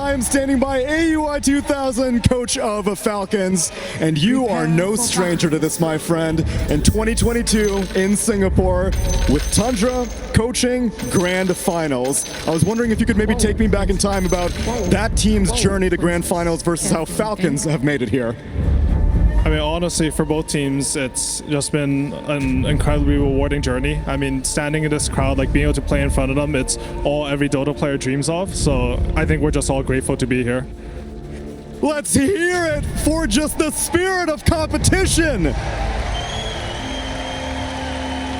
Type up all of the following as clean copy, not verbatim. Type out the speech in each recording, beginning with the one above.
I am standing by AUI 2000, coach of Falcons, and you are no stranger to this, my friend. In 2022 in Singapore with Tundra coaching Grand Finals. I was wondering if you could maybe take me back in time about that team's journey to Grand Finals versus how Falcons have made it here. I mean, honestly, for both teams, it's just been an incredibly rewarding journey. I mean, standing in this crowd, like being able to play in front of them, it's all every Dota player dreams of. So I think we're just all grateful to be here. Let's hear it for just the spirit of competition.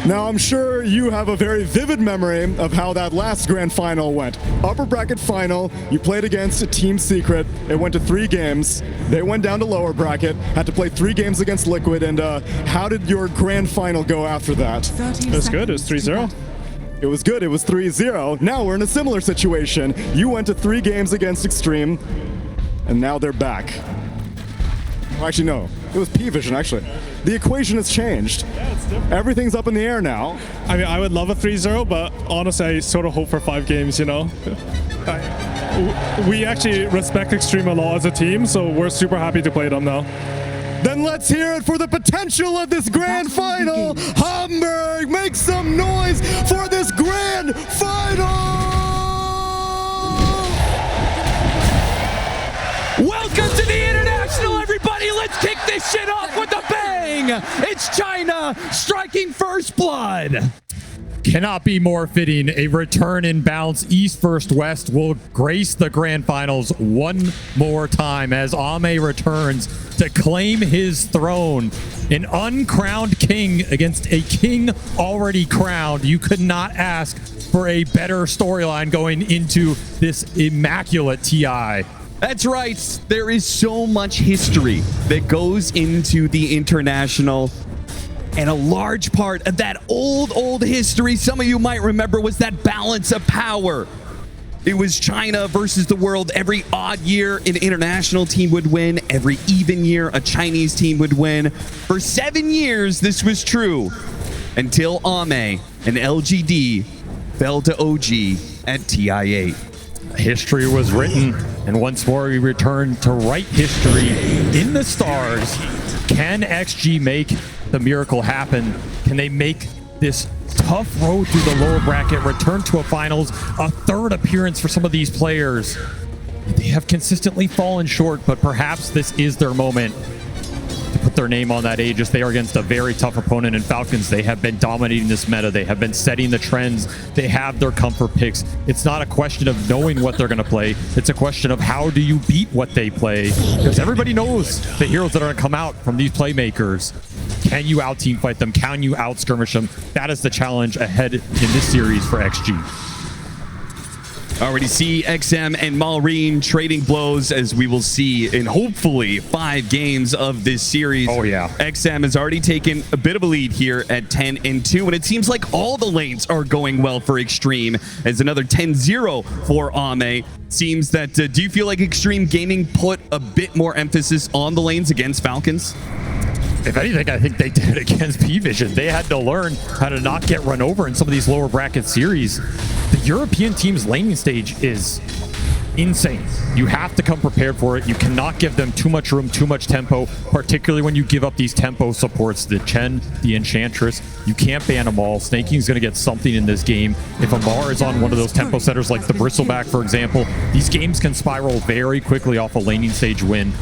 Now, I'm sure you have a very vivid memory of how that last grand final went. Upper bracket final, you played against Team Secret. It went to 3 games. They went down to lower bracket, had to play 3 games against Liquid, and how did your grand final go after that? It was good, it was 3-0. It was good, it was 3-0. Now we're in a similar situation. You went to 3 games against Xtreme, and now they're back. Actually, no, it was P-Vision, actually. The equation has changed. Yeah, it's different. Everything's up in the air now. I mean, I would love a 3-0, but honestly, I sort of hope for 5 games, you know? We actually respect Xtreme a lot as a team, so we're super happy to play them now. Then let's hear it for the potential of this grand final. Hamburg, make some noise for this grand final! Welcome to the International, everybody! Let's kick this shit off with a bang! It's China striking first blood! Cannot be more fitting. A return in bounce. East versus West will grace the grand finals one more time as Ame returns to claim his throne. An uncrowned king against a king already crowned. You could not ask for a better storyline going into this immaculate TI. That's right. There is so much history that goes into the International. And a large part of that old history, some of you might remember, was that balance of power. It was China versus the world. Every odd year, an international team would win. Every even year, a Chinese team would win. For 7 years, this was true. Until Ame and LGD fell to OG at TI8. History was written, and once more we return to write history in the stars. Can XG make the miracle happen? Can they make this tough road through the lower bracket, return to a finals, a 3rd appearance for some of these players? They have consistently fallen short, but perhaps this is their moment to put their name on that Aegis. They are against a very tough opponent in Falcons. They have been dominating this meta. They have been setting the trends. They have their comfort picks. It's not a question of knowing what they're going to play. It's a question of how do you beat what they play? Because everybody knows the heroes that are going to come out from these playmakers. Can you out-team fight them? Can you out-skirmish them? That is the challenge ahead in this series for XG. Already see XM and Malrine trading blows, as we will see in hopefully 5 games of this series. Oh yeah. XM has already taken a bit of a lead here at 10-2, and it seems like all the lanes are going well for Xtreme, as another 10-0 for Ame. Seems that, do you feel like Xtreme Gaming put a bit more emphasis on the lanes against Falcons? If anything, I think they did against P-Vision. They had to learn how to not get run over in some of these lower bracket series. The European team's laning stage is insane. You have to come prepared for it. You cannot give them too much room, too much tempo, particularly when you give up these tempo supports. The Chen, the Enchantress, you can't ban them all. Snaking's going to get something in this game. If Amar is on one of those tempo setters like the Bristleback, for example, these games can spiral very quickly off a laning stage win.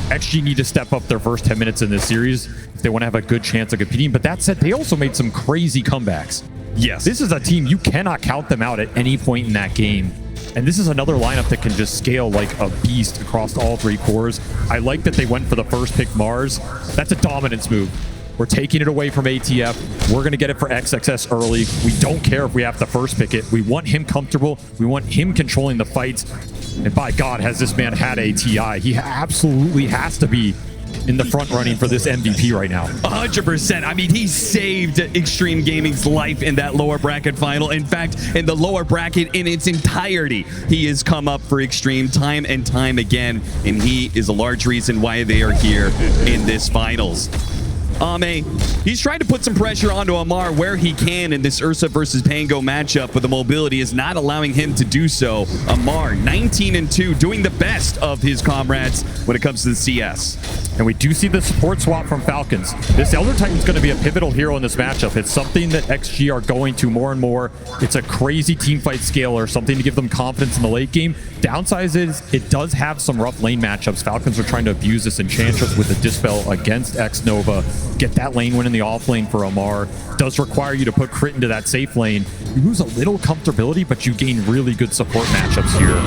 XG need to step up their first 10 minutes in this series if they want to have a good chance of competing. But that said, they also made some crazy comebacks. Yes. This is a team, you cannot count them out at any point in that game. And this is another lineup that can just scale like a beast across all 3 cores. I like that they went for the first pick Mars. That's a dominance move. We're taking it away from ATF. We're going to get it for XXS early. We don't care if we have to first pick it. We want him comfortable. We want him controlling the fights. And by God, has this man had a TI. He absolutely has to be in the front running for this MVP right now. 100%. I mean, he saved Xtreme Gaming's life in that lower bracket final. In fact, in the lower bracket in its entirety, he has come up for Xtreme time and time again, and he is a large reason why they are here in this finals. Ame, he's trying to put some pressure onto Amar where he can in this Ursa versus Pango matchup, but the mobility is not allowing him to do so. Amar, 19-2, doing the best of his comrades when it comes to the CS. And we do see the support swap from Falcons. This Elder Titan's going to be a pivotal hero in this matchup. It's something that XG are going to more and more. It's a crazy teamfight scaler, something to give them confidence in the late game. Downside is it does have some rough lane matchups. Falcons are trying to abuse this Enchantress with the Dispel against X-Nova. Get that lane win in the off lane for Amar. Does require you to put crit into that safe lane. You lose a little comfortability, but you gain really good support matchups here.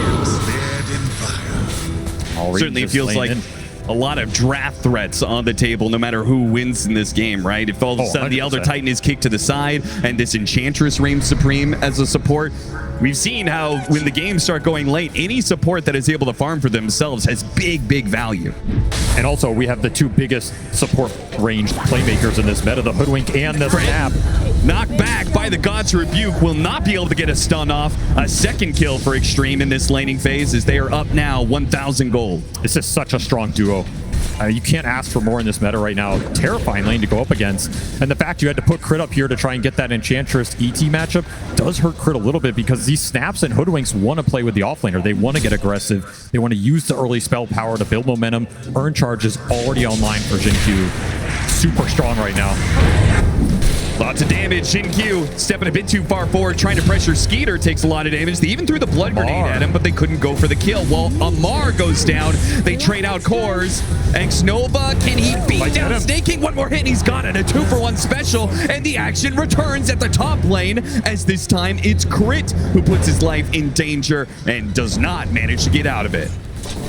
Certainly feels like a lot of draft threats on the table no matter who wins in this game, right? If all of a sudden 100%. the Elder Titan is kicked to the side and this Enchantress reigns supreme as a support, we've seen how when the games start going late, any support that is able to farm for themselves has big value. And also, we have the two biggest support ranged playmakers in this meta, the Hoodwink and the Snap. Knocked back by the God's Rebuke, will not be able to get a stun off. A second kill for Xtreme in this laning phase as they are up now 1,000 gold. This is such a strong duo. You can't ask for more in this meta right now. Terrifying lane to go up against. And the fact you had to put crit up here to try and get that Enchantress ET matchup does hurt crit a little bit because these Snaps and Hoodwinks want to play with the offlaner. They want to get aggressive. They want to use the early spell power to build momentum. Earn charge is already online for Xinqiu. Super strong right now. Lots of damage. Xinqiu stepping a bit too far forward, trying to pressure Skeeter, takes a lot of damage. They even threw the blood grenade at him, but they couldn't go for the kill. Well, Amar goes down. They trade out cores. X-Nova, can he beat down Snake King? One more hit and he's got it. A 2-for-1 special, and the action returns at the top lane, as this time it's Crit who puts his life in danger and does not manage to get out of it.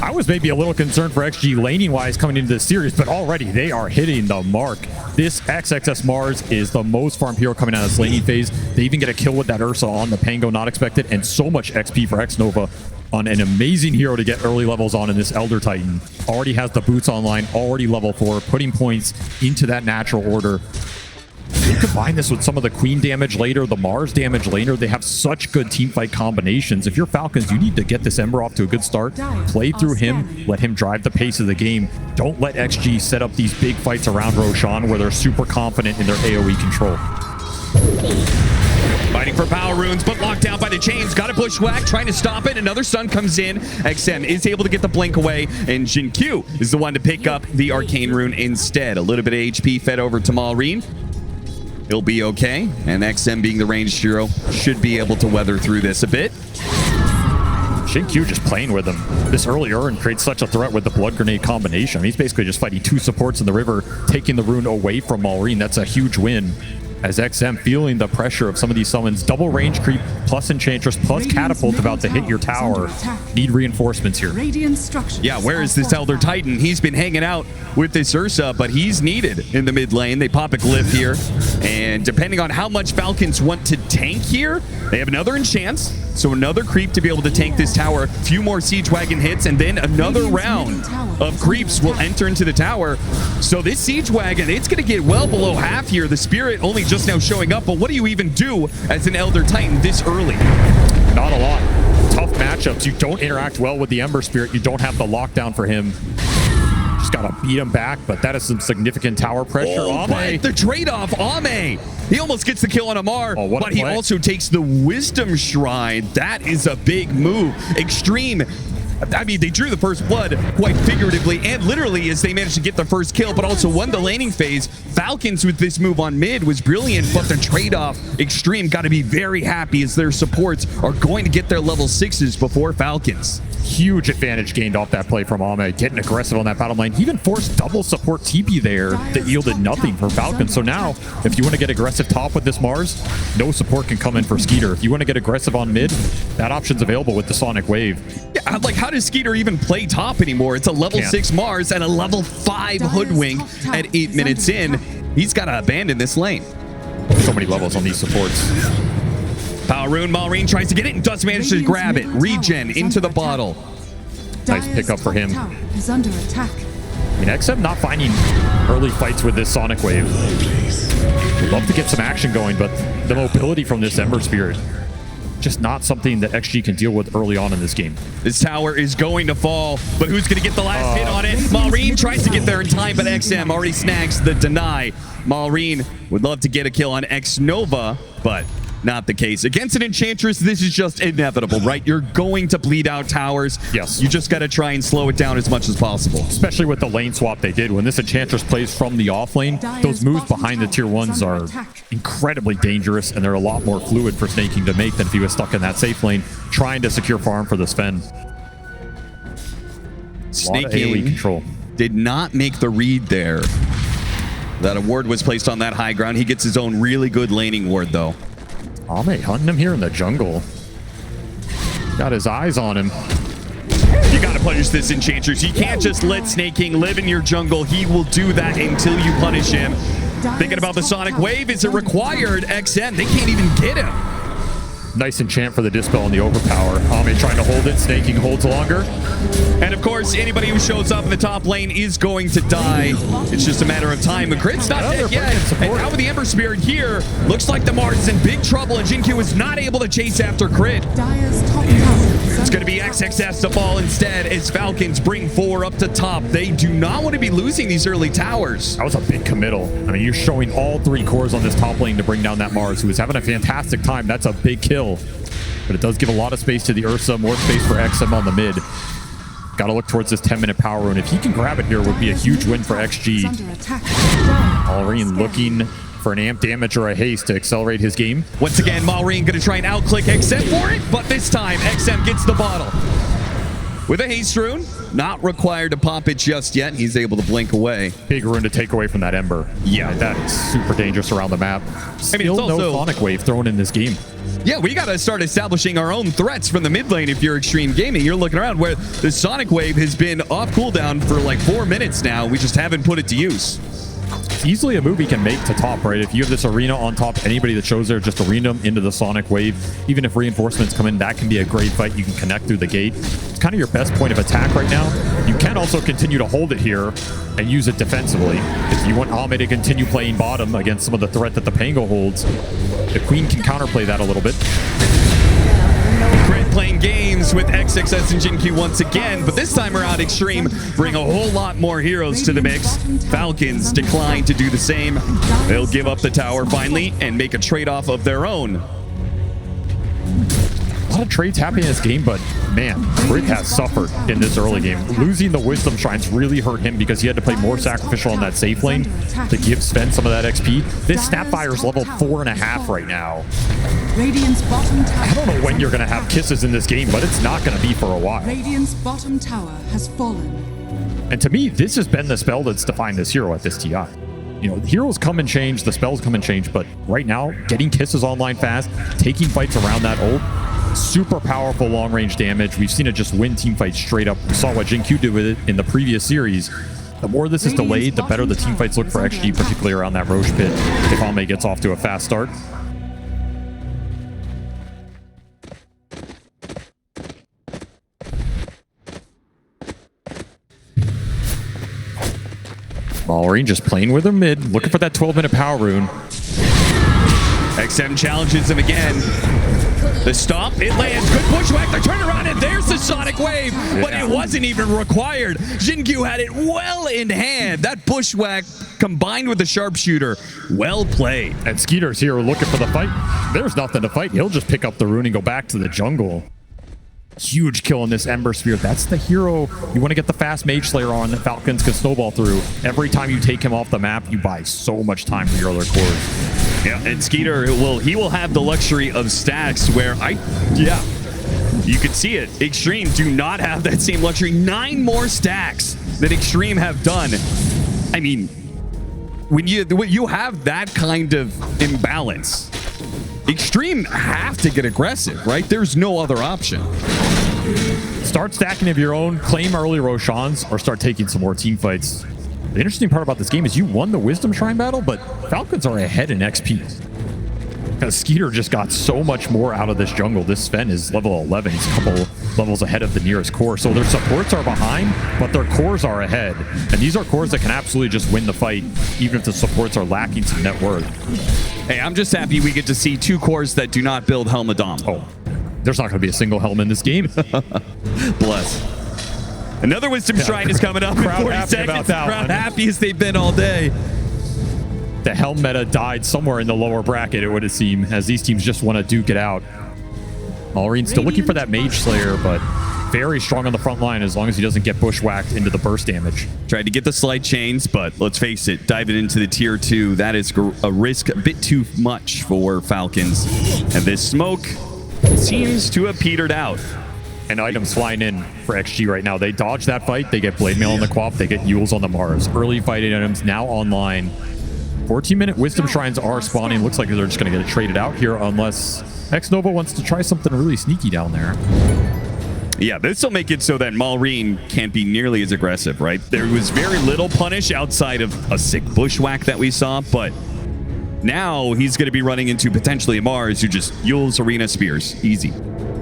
I was maybe a little concerned for XG laning-wise coming into this series, but already they are hitting the mark. This XXS Mars is the most farmed hero coming out of this laning phase. They even get a kill with that Ursa on the Pango, not expected, and so much XP for X-Nova on an amazing hero to get early levels on in this Elder Titan. Already has the boots online, already level 4, putting points into that natural order. You combine this with some of the Queen damage later, the Mars damage later. They have such good teamfight combinations. If you're Falcons, you need to get this Ember off to a good start. Play through him. Let him drive the pace of the game. Don't let XG set up these big fights around Roshan where they're super confident in their AoE control. Fighting for power runes, but locked down by the chains. Got a bushwhack, trying to stop it. Another stun comes in. XM is able to get the blink away, and Xinqiu is the one to pick up the arcane rune instead. A little bit of HP fed over to Malrine. He'll be okay, and XM being the ranged hero should be able to weather through this a bit. Xinqiu just playing with him. This early Urn creates such a threat with the blood grenade combination. I mean, he's basically just fighting two supports in the river, taking the rune away from Malrine. That's a huge win. As XM feeling the pressure of some of these summons. Double range creep plus Enchantress plus Catapult about to hit your tower. Need reinforcements here. Yeah, where is this Elder Titan? He's been hanging out with this Ursa, but he's needed in the mid lane. They pop a glyph here, and depending on how much Falcons want to tank here, they have another enchant, so another creep to be able to tank this tower. A few more Siege Wagon hits, and then another round of creeps will enter into the tower. So this Siege Wagon, it's going to get well below half here. The Spirit only just now showing up, but what do you even do as an Elder Titan this early? Not a lot. Tough matchups. You don't interact well with the Ember Spirit. You don't have the lockdown for him. Just gotta beat him back, but that is some significant tower pressure. Oh, but the trade-off, Ame. He almost gets the kill on Amar, but he also takes the Wisdom Shrine. That is a big move. Xtreme, I mean, they drew the first blood quite figuratively and literally as they managed to get the first kill, but also won the laning phase. Falcons with this move on mid was brilliant, but the trade-off, Xtreme got to be very happy as their supports are going to get their level 6s before Falcons. Huge advantage gained off that play from Ame, getting aggressive on that bottom lane. He even forced double support TP there that yielded nothing for Falcons. So now, if you want to get aggressive top with this Mars, no support can come in for Skeeter. If you want to get aggressive on mid, that option's available with the Sonic Wave. Yeah, like, how does Skeeter even play top anymore? It's a level 6 Mars and a level 5 Hoodwink at 8 minutes in. He's got to abandon this lane. So many levels on these supports. Power Rune, Malrine tries to get it and does manage to grab it. Regen into the bottle. Nice pickup for him. I mean, XM not finding early fights with this Sonic Wave. Would love to get some action going, but the mobility from this Ember Spirit just not something that XG can deal with early on in this game. This tower is going to fall, but who's going to get the last hit on it? Maureen tries to get there in time, but XM already snags the deny. Maureen would love to get a kill on Xnova, but not the case. Against an Enchantress, this is just inevitable, right? You're going to bleed out towers. Yes. You just got to try and slow it down as much as possible. Especially with the lane swap they did. When this Enchantress plays from the off lane, those moves behind the tier 1s are incredibly dangerous, and they're a lot more fluid for Snaking to make than if he was stuck in that safe lane trying to secure farm for the Sven. Snaking control did not make the read there. That a ward was placed on that high ground. He gets his own really good laning ward, though. Ame hunting him here in the jungle. Got his eyes on him. You gotta punish this Enchantress. You can't just let Snake King live in your jungle. He will do that until you punish him. Thinking about the Sonic Wave, is it required? XM, they can't even get him. Nice enchant for the Dispel and the Overpower. Ame trying to hold it. Snake King holds longer. And of course, anybody who shows up in the top lane is going to die. It's just a matter of time. McCrit's not dead yet. And now with the Ember Spirit here, looks like the Mars is in big trouble, and Jinkyu is not able to chase after Crit. It's going to be XXS to fall instead as Falcons bring 4 up to top. They do not want to be losing these early towers. That was a big committal. I mean, you're showing all 3 cores on this top lane to bring down that Mars, who is having a fantastic time. That's a big kill. But it does give a lot of space to the Ursa, more space for XM on the mid. Got to look towards this 10-minute power rune. If he can grab it here, it would be a huge win for XG. Maureen looking for an amp damage or a haste to accelerate his game. Once again, Maureen going to try and outclick XM for it, but this time XM gets the bottle. With a haste rune, not required to pop it just yet. He's able to blink away. Big rune to take away from that Ember. Yeah. And that is super dangerous around the map. Still also no Sonic Wave thrown in this game. Yeah, we got to start establishing our own threats from the mid lane if you're Xtreme Gaming. You're looking around where the Sonic Wave has been off cooldown for like 4 minutes now. We just haven't put it to use. It's easily a move he can make to top, right? If you have this arena on top, anybody that shows there, just arena them into the Sonic Wave. Even if reinforcements come in, that can be a great fight. You can connect through the gate. It's kind of your best point of attack right now. You can also continue to hold it here and use it defensively. If you want Ame to continue playing bottom against some of the threat that the Pango holds, the Queen can counterplay that a little bit. Crit playing games with XXS and Jinkyu once again, but this time around Xtreme bring a whole lot more heroes to the mix. Falcons decline to do the same. They'll give up the tower finally and make a trade-off of their own. A lot of trades happening in this game, but man, Crit has suffered in this early game. Losing the Wisdom Shrines really hurt him because he had to play more sacrificial on that safe lane to give Sven some of that XP. This Snapfire's level 4.5 right now. I don't know when you're going to have kisses in this game, but it's not going to be for a while. Radiant's bottom tower has fallen. And to me, this has been the spell that's defined this hero at this TI. You know, heroes come and change, the spells come and change, but right now, getting kisses online fast, taking fights around that ult, super powerful long-range damage. We've seen it just win team fights straight up. We saw what Jinkyu did with it in the previous series. The more this is delayed, the better the team fights look for XG, particularly around that Roche pit, if Ame gets off to a fast start. Maureen just playing with her mid, looking for that 12-minute power rune. XM challenges him again. The stomp, it lands. Good pushback, the turnaround, and there's the Sonic Wave. But it wasn't even required. Jinkyu had it well in hand. That bushwhack combined with the sharpshooter, well played. And Skeeter's here looking for the fight. There's nothing to fight. He'll just pick up the rune and go back to the jungle. Huge kill on this Ember Spear. That's the hero you want to get the fast Mage Slayer on that Falcons can snowball through. Every time you take him off the map, you buy so much time for your other cores. Yeah, and Skeeter will have the luxury of stacks where you can see it. Xtreme do not have that same luxury. 9 more stacks that Xtreme have done. I mean, when you have that kind of imbalance, Xtreme have to get aggressive, right? There's no other option. Start stacking of your own, claim early Roshans, or start taking some more team fights. The interesting part about this game is you won the Wisdom Shrine battle, but Falcons are ahead in XP. Because Skeeter just got so much more out of this jungle. This Sven is level 11. He's a couple levels ahead of the nearest core. So their supports are behind, but their cores are ahead. And these are cores that can absolutely just win the fight, even if the supports are lacking some net worth. Hey, I'm just happy we get to see 2 cores that do not build Helmadam. Oh, there's not going to be a single helm in this game. Bless. Another Wisdom Shrine is coming up in 40 seconds. Crowd happy as they've been all day. The helm meta died somewhere in the lower bracket, it would seem, as these teams just want to duke it out. Malrine still looking for that Mage Slayer, but very strong on the front line as long as he doesn't get bushwhacked into the burst damage. Tried to get the slide chains, but let's face it, diving into the tier 2, that is a risk a bit too much for Falcons. And this smoke seems to have petered out. And items flying in for XG right now. They dodge that fight. They get Blade Mail on the Quap. They get Yules on the Mars. Early fighting items now online. 14-minute Wisdom Shrines are spawning. Looks like they're just going to get it traded out here unless X-Nova wants to try something really sneaky down there. Yeah, this will make it so that Malrine can't be nearly as aggressive, right? There was very little punish outside of a sick bushwhack that we saw, but now he's going to be running into potentially a Mars who just Yules Arena Spears. Easy.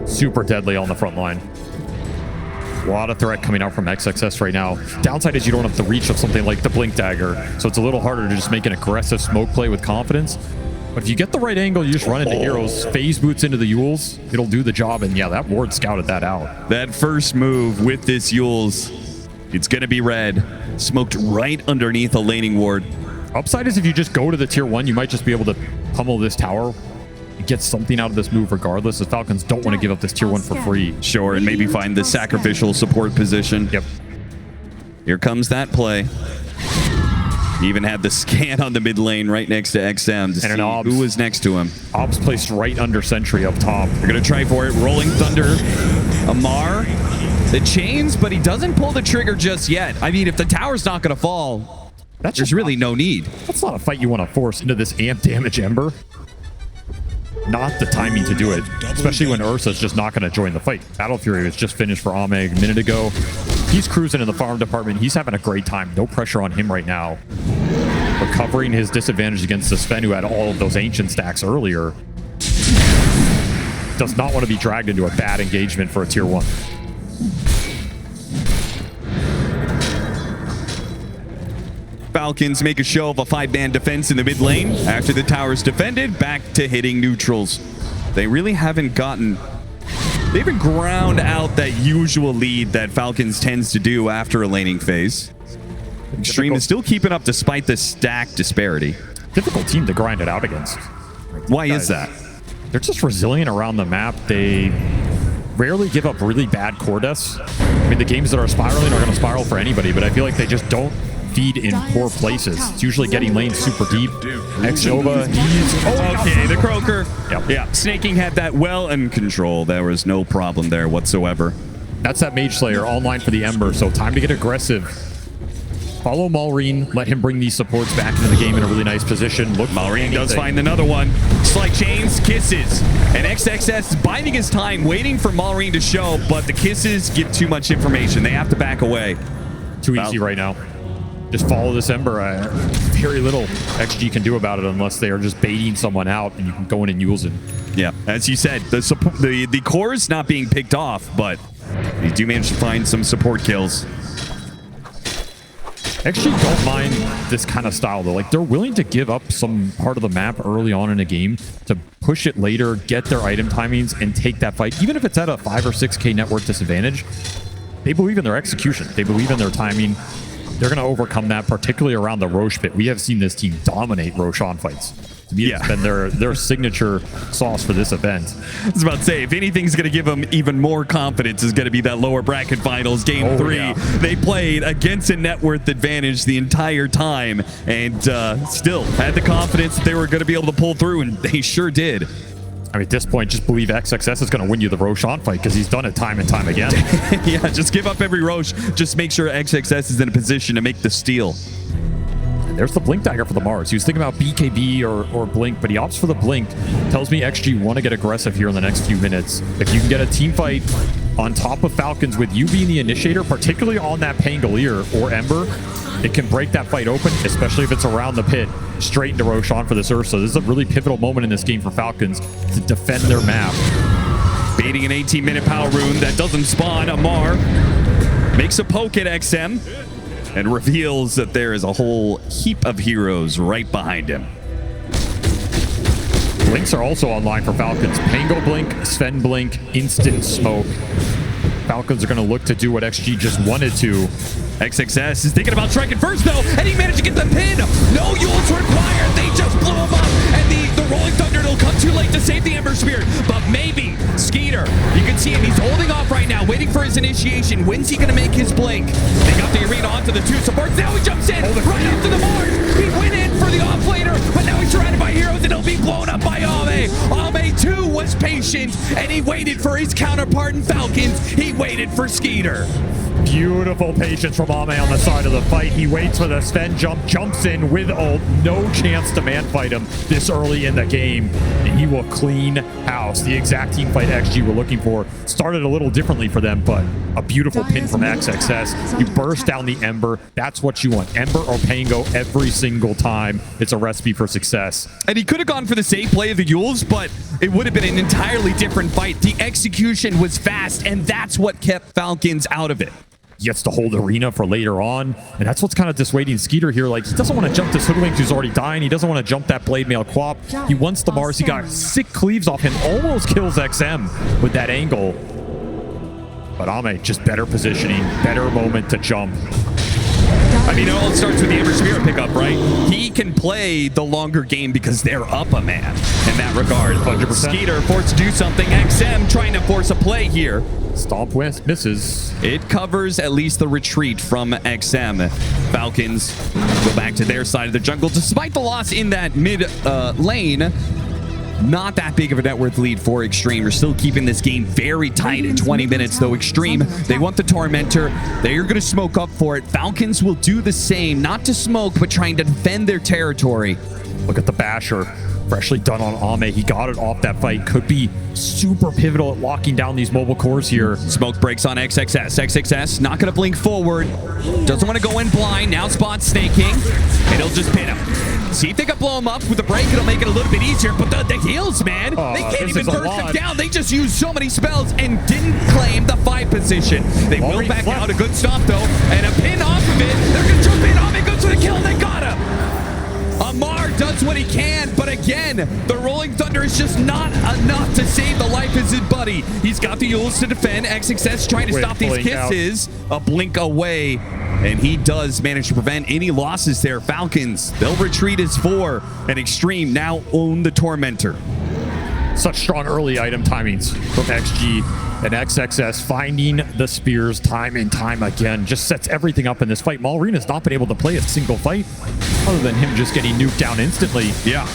Super deadly on the front line. A lot of threat coming out from XXS right now. Downside is you don't have the reach of something like the Blink Dagger, so it's a little harder to just make an aggressive smoke play with confidence. But if you get the right angle, you just run into heroes, phase boots into the Yules, it'll do the job. And yeah, that ward scouted that out. That first move with this Yules, it's going to be red. Smoked right underneath a laning ward. Upside is if you just go to the tier 1, you might just be able to pummel this tower. Get something out of this move regardless. The Falcons don't want to give up this tier 1 for free. Sure, and maybe find the sacrificial support position. Yep. Here comes that play. He even had the scan on the mid lane right next to XM to see who was next to him. Obs placed right under Sentry up top. They're going to try for it. Rolling Thunder. Amar. The chains, but he doesn't pull the trigger just yet. I mean, if the tower's not going to fall, there's really no need. That's not a fight you want to force into this amp damage Ember. Not the timing to do it, especially when Ursa's just not going to join the fight. Battle Fury was just finished for Ameg a minute ago. He's cruising in the farm department. He's having a great time. No pressure on him right now. Recovering his disadvantage against the Sven, who had all of those ancient stacks earlier. Does not want to be dragged into a bad engagement for a tier 1. Falcons make a show of a 5-man defense in the mid lane. After the tower's defended, back to hitting neutrals. They really haven't gotten... They haven't ground out that usual lead that Falcons tends to do after a laning phase. Xtreme is still keeping up despite the stack disparity. Difficult team to grind it out against. Why is that? They're just resilient around the map. They rarely give up really bad core deaths. I mean, the games that are spiraling are going to spiral for anybody, but I feel like they just don't feed in poor places. It's usually getting lanes super deep. X-Nova, he's... Okay, the Croaker. Yep. Yeah, Snaking had that well in control. There was no problem there whatsoever. That's that Mage Slayer online for the Ember, so time to get aggressive. Follow Malrine, let him bring these supports back into the game in a really nice position. Look, Malrine does find another one. Slide chains, kisses. And XXS biding his time, waiting for Malrine to show, but the kisses give too much information. They have to back away. Too easy right now. Just follow this Ember. Very little XG can do about it unless they are just baiting someone out and you can go in and use it. Yeah, as you said, the core's not being picked off, but they do manage to find some support kills. Actually don't mind this kind of style though. Like, they're willing to give up some part of the map early on in a game to push it later, get their item timings, and take that fight. Even if it's at a 5 or 6k net worth disadvantage, they believe in their execution. They believe in their timing. They're going to overcome that, particularly around the Roche pit. We have seen this team dominate Roshan fights. To me, it's been their signature sauce for this event. I was about to say, if anything's going to give them even more confidence, is going to be that lower bracket finals, game 3. Yeah. They played against a net worth advantage the entire time, and still had the confidence that they were going to be able to pull through, and they sure did. I mean, at this point, just believe XXS is going to win you the Roshan fight because he's done it time and time again. Yeah, just give up every Roche. Just make sure XXS is in a position to make the steal. And there's the Blink Dagger for the Mars. He was thinking about BKB or Blink, but he opts for the Blink. Tells me XG want to get aggressive here in the next few minutes. If you can get a team fight on top of Falcons with you being the initiator, particularly on that Pangolier or Ember, it can break that fight open, especially if it's around the pit, straight into Roshan for this Ursa. This is a really pivotal moment in this game for Falcons to defend their map. Baiting an 18-minute power rune that doesn't spawn. Amar makes a poke at XM and reveals that there is a whole heap of heroes right behind him. Blinks are also online for Falcons. Pango Blink, Sven Blink, Instant Smoke. Falcons are going to look to do what XG just wanted to. XXS is thinking about striking first, though, and he managed to get the pin. No Yules required. They just blew him up, and the Rolling Thunder, it'll come too late to save the Ember Spirit, but maybe Skeeter, you can see him. He's holding off right now, waiting for his initiation. When's he going to make his blink? They got the arena onto the two supports. Now he jumps in right up to the Mars. He went in for the off-laner, but now he's surrounded by heroes, and he'll be blown up by Ame. Ame, too, was patient, and he waited for his counterpart in Falcons. He waited for Skeeter. Beautiful patience from Ame on the side of the fight. He waits for the Sven jump, jumps in with ult. No chance to man fight him this early in the game. And he will clean house. The exact team fight XG we're looking for. Started a little differently for them, but a beautiful pin from XXS. You burst down the Ember. That's what you want. Ember or Pango every single time. It's a recipe for success. And he could have gone for the safe play of the Yules, but it would have been an entirely different fight. The execution was fast, and that's what kept Falcons out of it. He gets to hold arena for later on, and that's what's kind of dissuading Skeeter here. Like, he doesn't want to jump this Hoodwink who's already dying. He doesn't want to jump that Blade Mail Quap. He wants the Mars. He got sick cleaves off him, almost kills XM with that angle. But Ame, just better positioning, better moment to jump. I mean, it all starts with the Ember Spirit pickup, right? He can play the longer game because they're up a man in that regard. 100%. Skeeter forced to do something. XM trying to force a play here. Stomp misses. It covers at least the retreat from XM. Falcons go back to their side of the jungle. Despite the loss in that mid lane, not that big of a net worth lead for Xtreme. We're still keeping this game very tight at 20 minutes, though. Xtreme, they want the Tormentor. They're going to smoke up for it. Falcons will do the same, not to smoke, but trying to defend their territory. Look at the Basher. Freshly done on Ame. He got it off that fight. Could be super pivotal at locking down these mobile cores here. Smoke breaks on XXS. XXS not going to blink forward. Doesn't want to go in blind. Now spot snaking. And he'll just pin him. See if they can blow him up with a break. It'll make it a little bit easier. But the heals, man. They can't even burst him down. They just used so many spells and didn't claim the 5 position. They will back out. A good stop, though. And a pin off of it. They're going to jump in. Ame goes for the kill. And they got him. Amar does what he can, but again, the Rolling Thunder is just not enough to save the life of his buddy. He's got the Yules to defend. XXS trying to stop these kisses. A blink away, and he does manage to prevent any losses there. Falcons, they'll retreat as 4, and Xtreme now own the Tormentor. Such strong early item timings from XG, and XXS finding the spears time and time again. Just sets everything up in this fight. Malrina's not been able to play a single fight other than him just getting nuked down instantly. Yeah.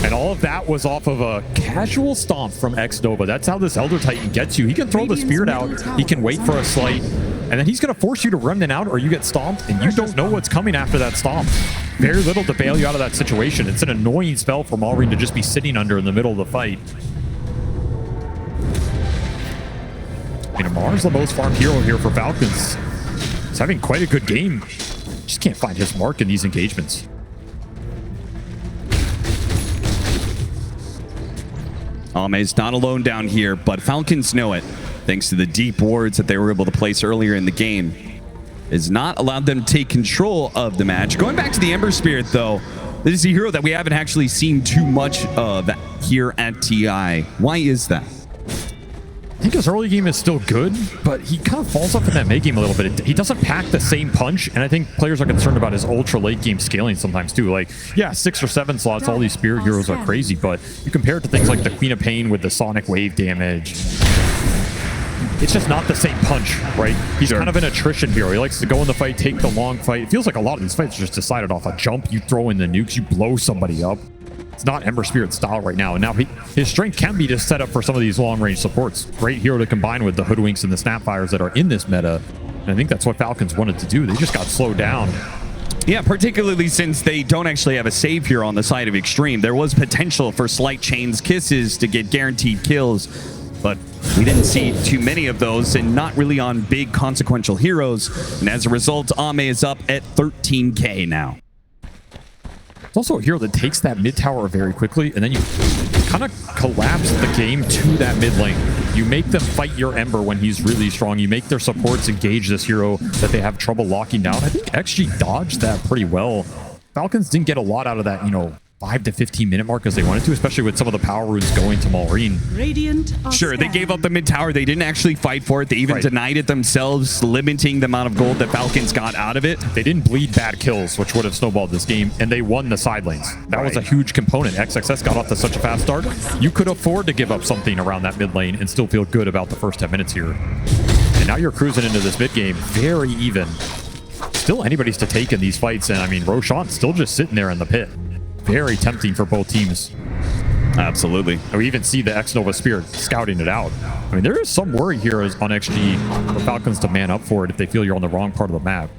And all of that was off of a casual stomp from Xnova. That's how this Elder Titan gets you. He can throw the spirit out, he can wait for a slight, and then he's going to force you to remnant out or you get stomped, and you don't know what's coming after that stomp. Very little to bail you out of that situation. It's an annoying spell for Malrine to just be sitting under in the middle of the fight. I mean, Amar's the most farmed hero here for Falcons. He's having quite a good game. Just can't find his mark in these engagements. Ame's not alone down here, but Falcons know it. Thanks to the deep wards that they were able to place earlier in the game. Has not allowed them to take control of the match. Going back to the Ember Spirit, though, this is a hero that we haven't actually seen too much of here at TI. Why is that? I think his early game is still good, but he kind of falls off in that mid game a little bit. He doesn't pack the same punch, and I think players are concerned about his ultra late game scaling sometimes too. Like, yeah, 6 or 7 slots, all these spirit heroes are crazy, but you compare it to things like the Queen of Pain with the Sonic Wave damage. It's just not the same punch, right? He's kind of an attrition hero. He likes to go in the fight, take the long fight. It feels like a lot of these fights are just decided off a jump. You throw in the nukes, you blow somebody up. It's not Ember Spirit style right now. And now his strength can be to set up for some of these long-range supports. Great hero to combine with the Hoodwinks and the Snapfires that are in this meta. And I think that's what Falcons wanted to do. They just got slowed down. Yeah, particularly since they don't actually have a save here on the side of Xtreme. There was potential for slight chains kisses to get guaranteed kills, but we didn't see too many of those, and not really on big consequential heroes. And as a result, Ame is up at 13k now. It's also a hero that takes that mid tower very quickly, and then you kind of collapse the game to that mid lane. You make them fight your Ember when he's really strong. You make their supports engage this hero that they have trouble locking down. I think XG dodged that pretty well. Falcons didn't get a lot out of that, 5 to 15 minute mark as they wanted to, especially with some of the power runes going to Maureen. Radiant are Sure, they gave up the mid tower. They didn't actually fight for it. They even Right. denied it themselves, limiting the amount of gold that Falcons got out of it. They didn't bleed bad kills, which would have snowballed this game, and they won the side lanes. That was a huge component. XXS got off to such a fast start. You could afford to give up something around that mid lane and still feel good about the first 10 minutes here. And now you're cruising into this mid game, very even. Still anybody's to take in these fights, and I mean, Roshan's still just sitting there in the pit. Very tempting for both teams. Absolutely. And we even see the X-Nova Spirit scouting it out. I mean, there is some worry here on XG for Falcons to man up for it if they feel you're on the wrong part of the map.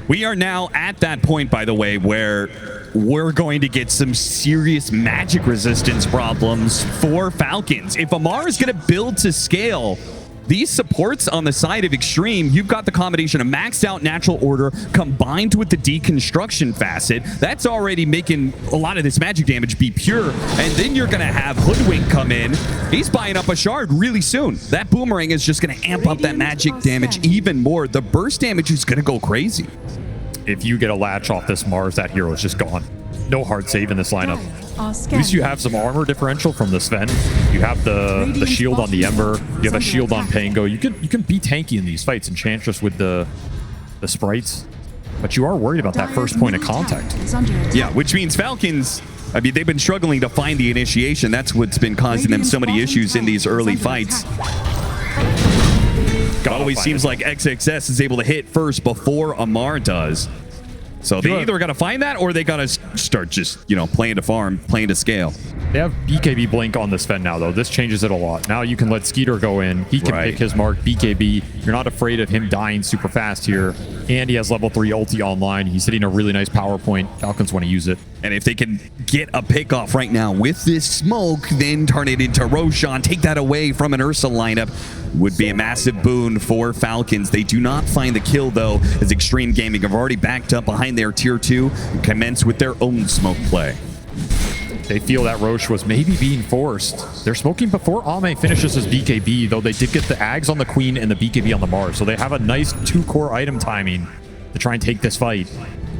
We are now at that point, by the way, where we're going to get some serious magic resistance problems for Falcons. If Amar is going to build to scale, these supports on the side of Xtreme, you've got the combination of maxed out natural order combined with the deconstruction facet. That's already making a lot of this magic damage be pure. And then you're going to have Hoodwink come in. He's buying up a shard really soon. That boomerang is just going to amp up that magic damage even more. The burst damage is going to go crazy. If you get a latch off this Mars, that hero is just gone. No hard save in this lineup. At least you have some armor differential from the Sven. You have the shield on the Ember. You have a shield on Pango. You can be tanky in these fights, Enchantress with the sprites. But you are worried about that first point of contact. Yeah, which means Falcons, I mean, they've been struggling to find the initiation. That's what's been causing them so many issues in these early fights. It always seems like XXS is able to hit first before Amar does. So they either got to find that or they got to start just, playing to farm, playing to scale. They have BKB Blink on the Sven now, though. This changes it a lot. Now you can let Skeeter go in. He can pick his mark, BKB. You're not afraid of him dying super fast here. And he has level 3 ulti online. He's hitting a really nice power point. Falcons want to use it. And if they can get a pick off right now with this smoke, then turn it into Roshan, take that away from an Ursa lineup, would be a massive boon for Falcons. They do not find the kill, though, as Xtreme Gaming have already backed up behind their tier 2 and commenced with their own smoke play. They feel that Roche was maybe being forced. They're smoking before Ame finishes his BKB, though they did get the Ags on the Queen and the BKB on the Mars. So they have a nice 2-core item timing to try and take this fight.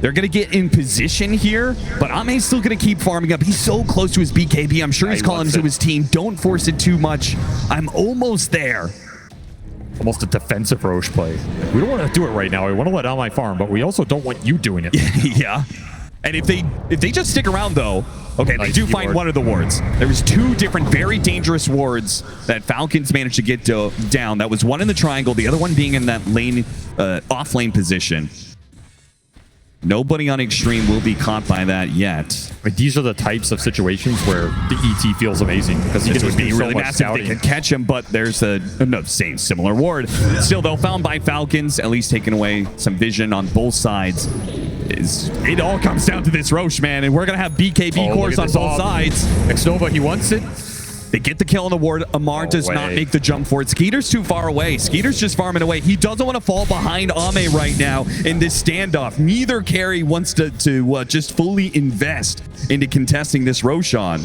They're going to get in position here, but Ame's still going to keep farming up. He's so close to his BKB. I'm sure he's calling to his team, don't force it too much. I'm almost there. Almost a defensive Roche play. We don't want to do it right now. We want to let Ame farm, but we also don't want you doing it. Yeah. And if they just stick around, though, okay, they do find one of the wards. There was 2 different very dangerous wards that Falcons managed to get down. That was one in the triangle, the other one being in that lane, off lane position. Nobody on Xtreme will be caught by that yet. But these are the types of situations where the ET feels amazing because it would be really massive. They could catch him, but there's similar ward. Still, though, found by Falcons, at least taking away some vision on both sides. It all comes down to this Roche, man, and we're gonna have BKB cores on both sides. Xnova, he wants it. They get the kill on the ward. Amar does not make the jump for it. Skeeter's too far away. Skeeter's just farming away. He doesn't want to fall behind Ame right now in this standoff. Neither carry wants to just fully invest into contesting this Roshan.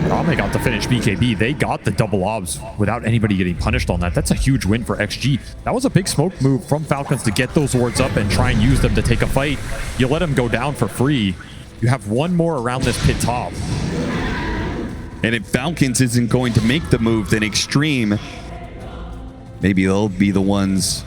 Ame got to finish BKB. They got the double obs without anybody getting punished on that. That's a huge win for XG. That was a big smoke move from Falcons to get those wards up and try and use them to take a fight. You let them go down for free. You have one more around this pit top. And if Falcons isn't going to make the move, then Xtreme, maybe they'll be the ones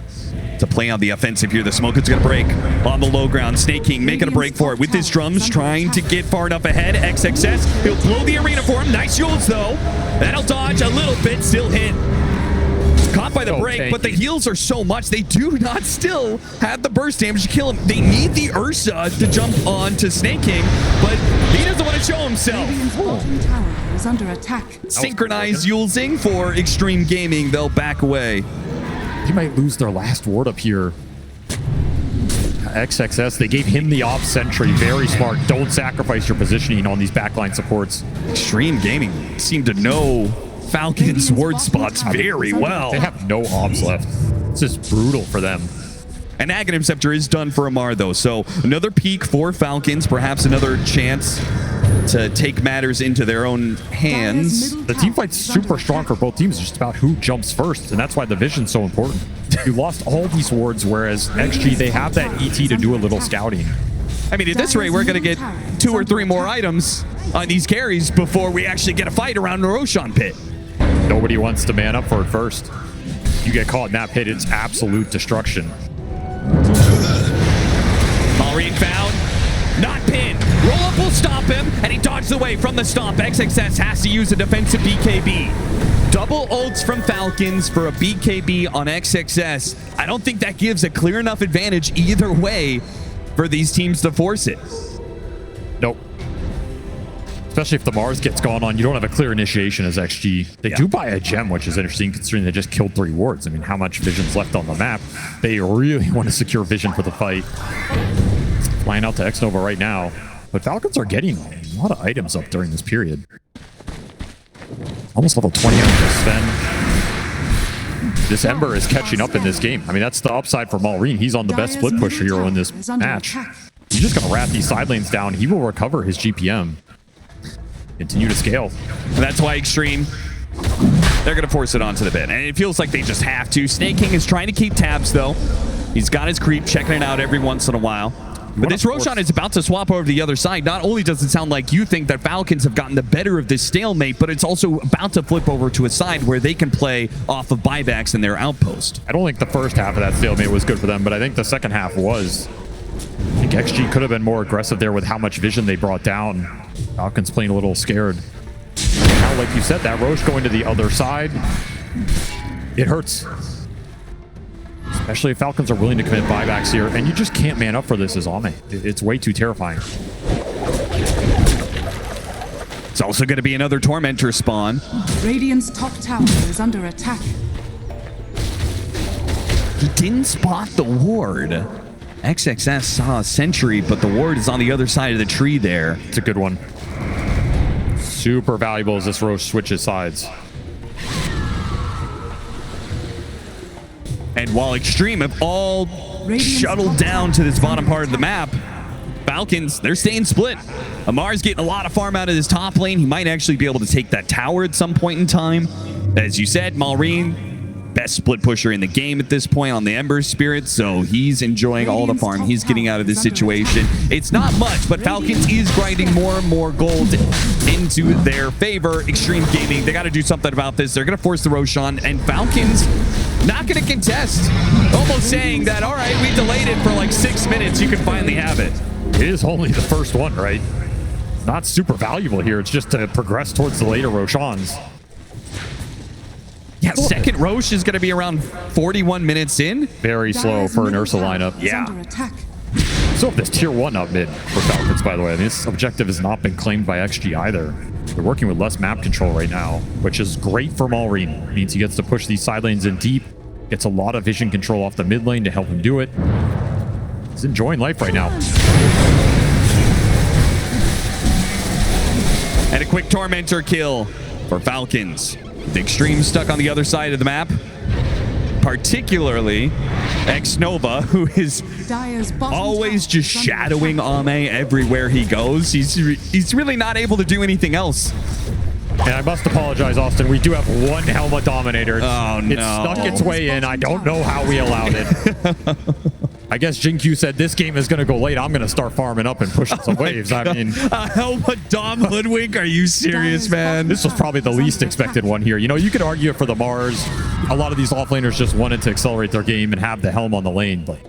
to play on the offensive here. The smoke is going to break on the low ground. Snake King making a break for it with his drums, trying to get far enough ahead. XXS, he'll blow the arena for him. Nice Yules, though. That'll dodge a little bit, still hit. Caught by the break, but the heals are so much, they do not still have the burst damage to kill him. They need the Ursa to jump on to Snake King, but he doesn't want to show himself. Radiant's bottom tower is under attack. Synchronized Yulesing for Xtreme Gaming. They'll back away. They might lose their last ward up here. XXS, they gave him the off sentry. Very smart. Don't sacrifice your positioning on these backline supports. Xtreme Gaming seem to know Falcons ward spots very well. They have no obs left. It's just brutal for them. And Aghanim Scepter is done for Amar, though. So another peak for Falcons, perhaps another chance to take matters into their own hands. The team fight's super strong for both teams. It's just about who jumps first, and that's why the vision's so important. You lost all these wards, whereas XG, they have that ET to do a little scouting. I mean, at this rate, we're going to get 2 or 3 more items on these carries before we actually get a fight around the Roshan pit. Nobody wants to man up for it first. You get caught in that pit, it's absolute destruction. Malrine found. Not pinned. Roll up will stop him, and he dodged away from the stomp. XXS has to use a defensive BKB. Double ults from Falcons for a BKB on XXS. I don't think that gives a clear enough advantage either way for these teams to force it. Nope. Especially if the Mars gets gone on, you don't have a clear initiation as XG. They do buy a gem, which is interesting considering they just killed 3 wards. I mean, how much vision's left on the map? They really want to secure vision for the fight. Flying out to Xnova right now. But Falcons are getting a lot of items up during this period. Almost level 20 on Sven. This Ember is catching up in this game. I mean, that's the upside for Malrine. He's on the best split pusher hero in this match. He's just going to rat these side lanes down. He will recover his GPM. Continue to scale. And that's why Xtreme, they're going to force it onto the pit. And it feels like they just have to. Snake King is trying to keep tabs, though. He's got his creep, checking it out every once in a while. But this Roshan is about to swap over to the other side. Not only does it sound like you think that Falcons have gotten the better of this stalemate, but it's also about to flip over to a side where they can play off of buybacks in their outpost. I don't think the first half of that stalemate was good for them, but I think the second half was. I think XG could have been more aggressive there with how much vision they brought down. Falcons playing a little scared. Now, like you said, that Roche going to the other side, it hurts. Especially if Falcons are willing to commit buybacks here, and you just can't man up for this as Ame. It's way too terrifying. It's also going to be another Tormentor spawn. Radiant's top tower is under attack. He didn't spot the ward. XXS saw a sentry, but the ward is on the other side of the tree there. It's a good one. Super valuable as this Roche switches sides. And while Xtreme have all shuttled down to this bottom part of the map, Falcons, they're staying split. Amar's getting a lot of farm out of his top lane. He might actually be able to take that tower at some point in time. As you said, Malrine, best split pusher in the game at this point on the Ember Spirit, so he's enjoying all the farm he's getting out of this situation. It's not much, but Falcons is grinding more and more gold into their favor. Xtreme Gaming, they got to do something about this. They're going to force the Roshan, and Falcons not going to contest. Almost saying that, all right, we delayed it for like 6 minutes. You can finally have it. It is only the first one, right? Not super valuable here. It's just to progress towards the later Roshans. Yeah, second Roche is going to be around 41 minutes in. Very slow for an Ursa lineup. Yeah. So if this tier 1 up mid for Falcons, by the way. I mean, this objective has not been claimed by XG either. They're working with less map control right now, which is great for Malrine. It means he gets to push these side lanes in deep, gets a lot of vision control off the mid lane to help him do it. He's enjoying life right now. And a quick Tormentor kill for Falcons. The Xtreme stuck on the other side of the map. Particularly Xnova, who is always just shadowing Ame everywhere he goes. He's really not able to do anything else. And I must apologize, Austin. We do have one Helma Dominator. Oh, no. It snuck its way in. I don't know how we allowed it. I guess JinQ said this game is going to go late. I'm going to start farming up and pushing some waves. God. I mean, a Helma Dom Hoodwink? Are you serious, man? this was probably the least expected one here. You know, you could argue it for the Mars. A lot of these offlaners just wanted to accelerate their game and have the Helm on the lane, but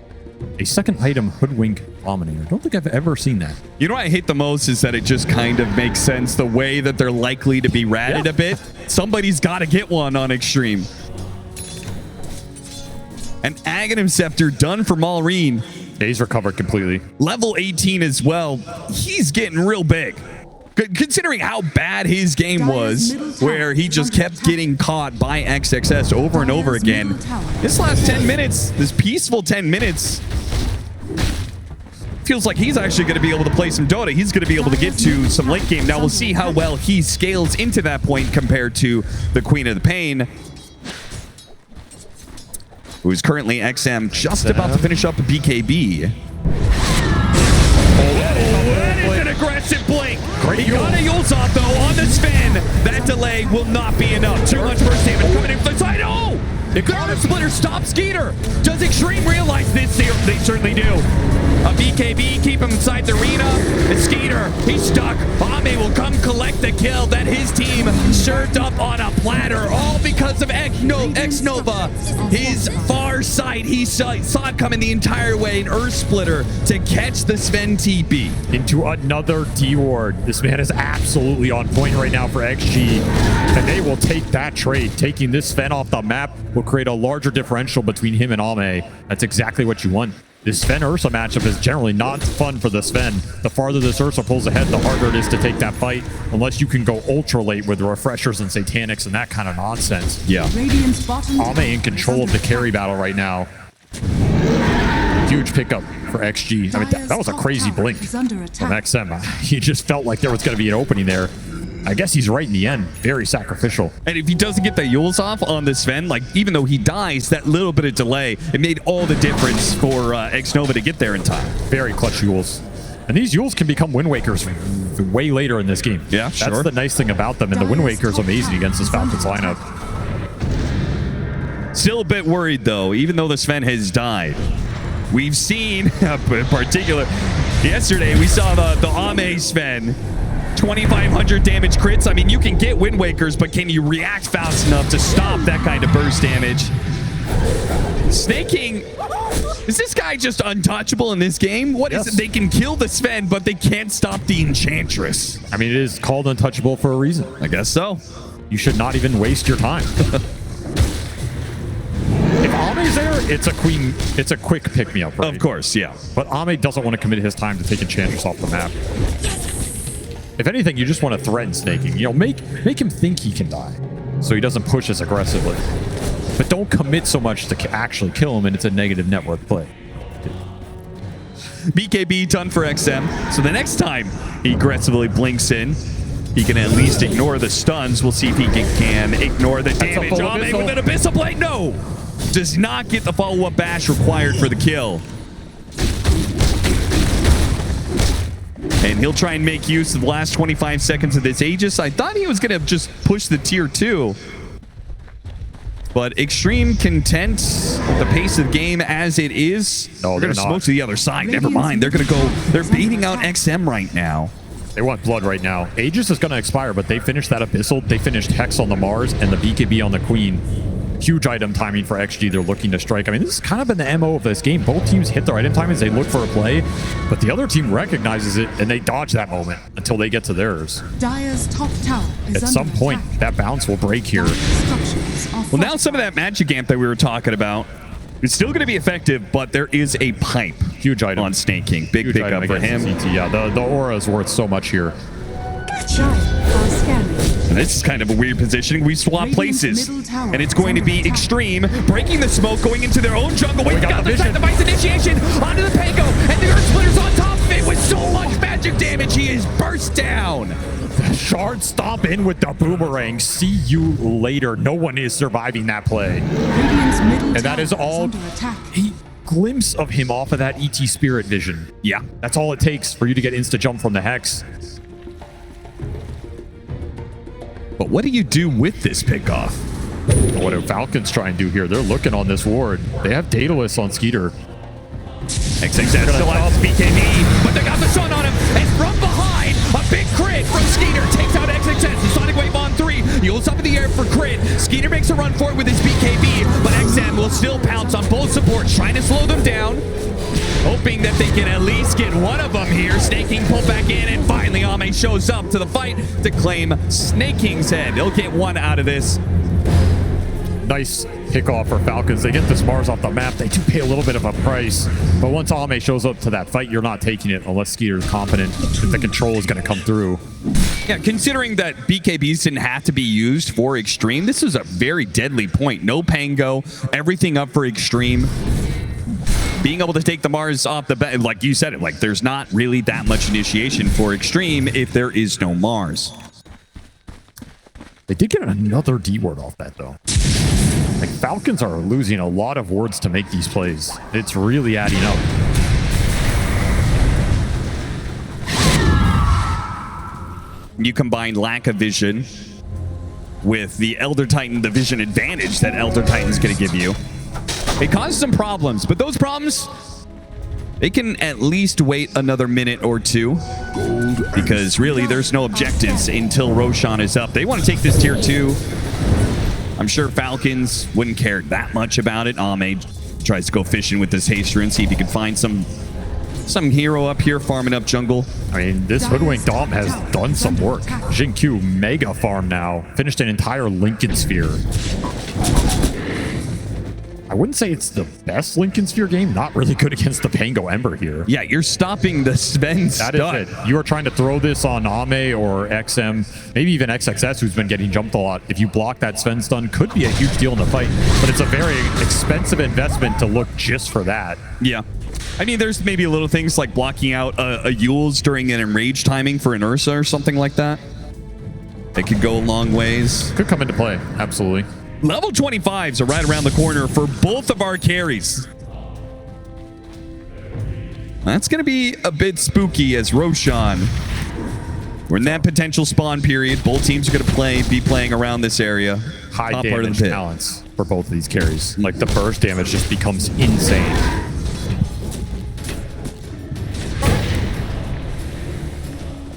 a second item Hoodwink Dominator. I don't think I've ever seen that. You know what I hate the most is that it just kind of makes sense the way that they're likely to be ratted a bit. Somebody's got to get one on Xtreme. An Aghanim Scepter done for Malrine. He's recovered completely. Level 18 as well. He's getting real big. Considering how bad his game was, where he just kept getting caught by XXS over and over again. This last 10 minutes, this peaceful 10 minutes, feels like he's actually going to be able to play some Dota. He's going to be able to get to some late game. Now we'll see how well he scales into that point compared to the Queen of the Pain, who's currently XM, just about to finish up a BKB. That is an aggressive blink. He got a Yulzop though on the spin. That delay will not be enough. Too much burst damage coming in from the side. Oh! The counter splitter stops Skeeter. Does Xtreme realize this? They certainly do. A BKB keep him inside the arena. And Skeeter, he's stuck. Ame will come collect the kill that his team served up on a platter, all because of X-Nova. His far sight, he saw it coming the entire way, an Earth Splitter to catch the Sven TP. Into another D-Ward. This man is absolutely on point right now for XG. And they will take that trade. Taking this Sven off the map will create a larger differential between him and Ame. That's exactly what you want. This Sven-Ursa matchup is generally not fun for the Sven. The farther this Ursa pulls ahead, the harder it is to take that fight, unless you can go ultra late with refreshers and satanics and that kind of nonsense. Yeah. Ame in control of the carry battle right now. Huge pickup for XG. I mean, that was a crazy blink from XM. He just felt like there was going to be an opening there. I guess he's right in the end. Very sacrificial. And if he doesn't get the Yules off on the Sven, like, even though he dies, that little bit of delay, it made all the difference for X-Nova to get there in time. Very clutch Yules. And these Yules can become Wind Wakers way later in this game. Yeah, sure. That's the nice thing about them. And the Wind Waker is amazing against this Falcons lineup. Still a bit worried, though, even though the Sven has died. We've seen, in particular, yesterday, we saw the Ame Sven. 2,500 damage crits. I mean, you can get Wind Wakers, but can you react fast enough to stop that kind of burst damage? Snake King, is this guy just untouchable in this game? What is it? They can kill the Sven, but they can't stop the Enchantress. I mean, it is called untouchable for a reason. I guess so. You should not even waste your time. If Ame's there, it's a quick pick-me-up, right? Of course, yeah. But Ame doesn't want to commit his time to take Enchantress off the map. If anything, you just want to threaten Snaking. You know, make him think he can die, so he doesn't push as aggressively. But don't commit so much to actually kill him, and it's a negative network play. BKB done for XM. So the next time he aggressively blinks in, he can at least ignore the stuns. We'll see if he can ignore the damage. Ame with an Abyssal Blade. No! Does not get the follow-up bash required for the kill. And he'll try and make use of the last 25 seconds of this Aegis. I thought he was going to just push the tier 2. But Xtreme content with the pace of the game as it is. No, they're going to smoke to the other side. Never mind. They're going to go. They're beating out XM right now. They want blood right now. Aegis is going to expire, but they finished that Abyssal. They finished Hex on the Mars and the BKB on the Queen. Huge item timing for XG. They're looking to strike. I mean, this has kind of been the MO of this game. Both teams hit their item timings. They look for a play, but the other team recognizes it, and they dodge that moment until they get to theirs. Dire's top tower is At some point, that bounce will break here. Well, now some of that magic amp that we were talking about, it's still going to be effective, but there is a pipe. Huge item on Snake King. Big pickup for him. CT. Yeah, the aura is worth so much here. And this is kind of a weird positioning. We swap places, and it's going to be Xtreme breaking the smoke, going into their own jungle. Wait, got the device initiation onto the Pango, and the Earth Splitter's on top of it with so much magic damage. He is burst down. The Shard stomp in with the boomerang. See you later. No one is surviving that play. And that is all a glimpse of him off of that ET Spirit vision. Yeah, that's all it takes for you to get insta jump from the Hex. But what do you do with this pickoff? What do Falcons try and do here? They're looking on this ward. They have Daedalus on Skeeter. XXS still has BKB, but they got the sun on him. And from behind, a big crit from Skeeter takes out XXS. The Sonic Wave on 3. He holds up in the air for crit. Skeeter makes a run for it with his BKB, but XM will still pounce on both supports, trying to slow them down. Hoping that they can at least get one of them here. Snake King pulled back in, and finally Ame shows up to the fight to claim Snake King's head. They'll get one out of this. Nice pick off for Falcons. They get this Mars off the map. They do pay a little bit of a price, but once Ame shows up to that fight, you're not taking it unless Skeeter is confident that the control is going to come through. Yeah, considering that BKBs didn't have to be used for Xtreme, this is a very deadly point. No Pango, everything up for Xtreme. Being able to take the Mars off the bat, like you said it, like there's not really that much initiation for Xtreme if there is no Mars. They did get another D word off that though. Like Falcons are losing a lot of words to make these plays. It's really adding up. You combine lack of vision with the Elder Titan division advantage that Elder Titan's going to give you. It caused some problems, but those problems, they can at least wait another minute or two, because really there's no objectives until Roshan is up. They want to take this tier 2. I'm sure Falcons wouldn't care that much about it. Ame tries to go fishing with this haste rune, see if he can find some hero up here farming up jungle. I mean, this Hoodwink Dom has done some work. Jin-Q mega farm now. Finished an entire Lincoln Sphere. I wouldn't say it's the best Lincoln Sphere game. Not really good against the Pango Ember here. Yeah, you're stopping the Sven That is it. You are trying to throw this on Ame or XM, maybe even XXS, who's been getting jumped a lot. If you block that Sven stun, could be a huge deal in the fight, but it's a very expensive investment to look just for that. Yeah. I mean, there's maybe little things like blocking out a Yules during an enrage timing for an Ursa or something like that. It could go a long ways. Could come into play, absolutely. Level 25s are right around the corner for both of our carries. That's going to be a bit spooky as Roshan. We're in that potential spawn period. Both teams are going to be playing around this area. High Top part of damage the pit. talents for both of these carries. Like the burst damage just becomes insane.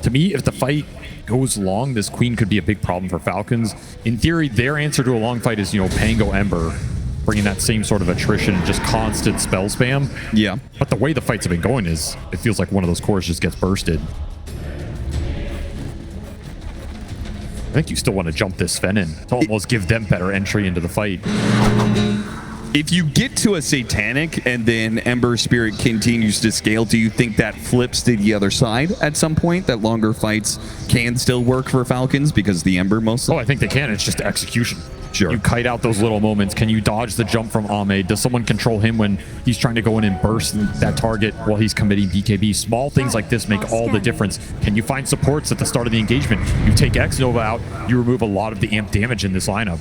To me, if the fight goes long, this queen could be a big problem for Falcons. In theory, their answer to a long fight is, Pango Ember, bringing that same sort of attrition and just constant spell spam. Yeah. But the way the fights have been going is, it feels like one of those cores just gets bursted. I think you still want to jump this Sven in to almost give them better entry into the fight. If you get to a Satanic and then Ember Spirit continues to scale, do you think that flips to the other side at some point? That longer fights can still work for Falcons because the Ember mostly? Oh, I think they can. It's just execution. Sure. You kite out those little moments. Can you dodge the jump from Ame? Does someone control him when he's trying to go in and burst that target while he's committing BKB? Small things like this make all the difference. Can you find supports at the start of the engagement? You take X-Nova out, you remove a lot of the amp damage in this lineup.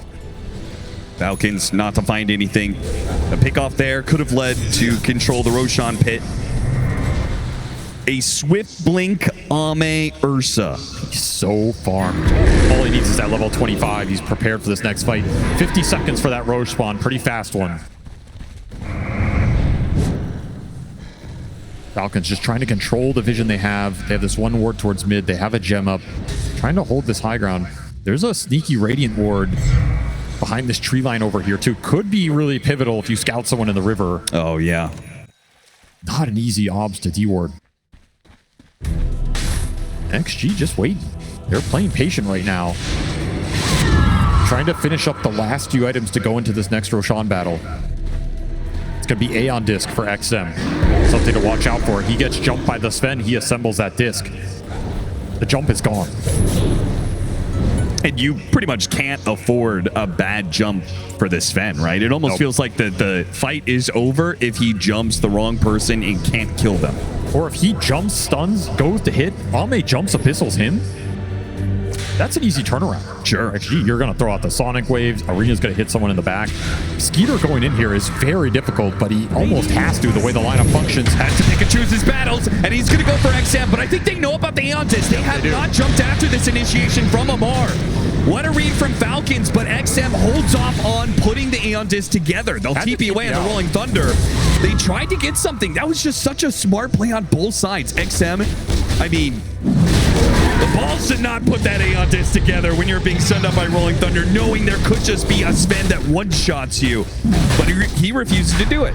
Falcons not to find anything. A pick off there could have led to control the Roshan pit. A swift blink Ame Ursa. He's so farmed. All he needs is that level 25. He's prepared for this next fight. 50 seconds for that Roche spawn. Pretty fast one. Falcons just trying to control the vision they have. They have this one ward towards mid. They have a gem up. Trying to hold this high ground. There's a sneaky Radiant ward behind this tree line over here too. Could be really pivotal if you scout someone in the river. Oh, yeah. Not an easy obs to D-ward. XG just waiting. They're playing patient right now. Trying to finish up the last few items to go into this next Roshan battle. It's going to be Aeon Disc for XM. Something to watch out for. He gets jumped by the Sven. He assembles that disc. The jump is gone. And you pretty much can't afford a bad jump for this Sven, right? It almost feels like the fight is over if he jumps the wrong person and can't kill them. Or if he jumps, stuns, goes to hit, Ame jumps, abyssals him. That's an easy turnaround. Sure. Actually, you're going to throw out the Sonic Waves. Arena's going to hit someone in the back. Skeeter going in here is very difficult, but he almost has to the way the lineup functions. Has to pick and choose his battles, and he's going to go for XM, but I think they know about the Aeon Disc. They have not jumped after this initiation from Amar. What a read from Falcons, but XM holds off on putting the Aeon Disc together. They'll TP away on the Rolling Thunder. They tried to get something. That was just such a smart play on both sides. XM, I mean, the balls did not put that Aeon Disc together when you're being sent up by Rolling Thunder, knowing there could just be a Sven that one-shots you. But he refuses to do it.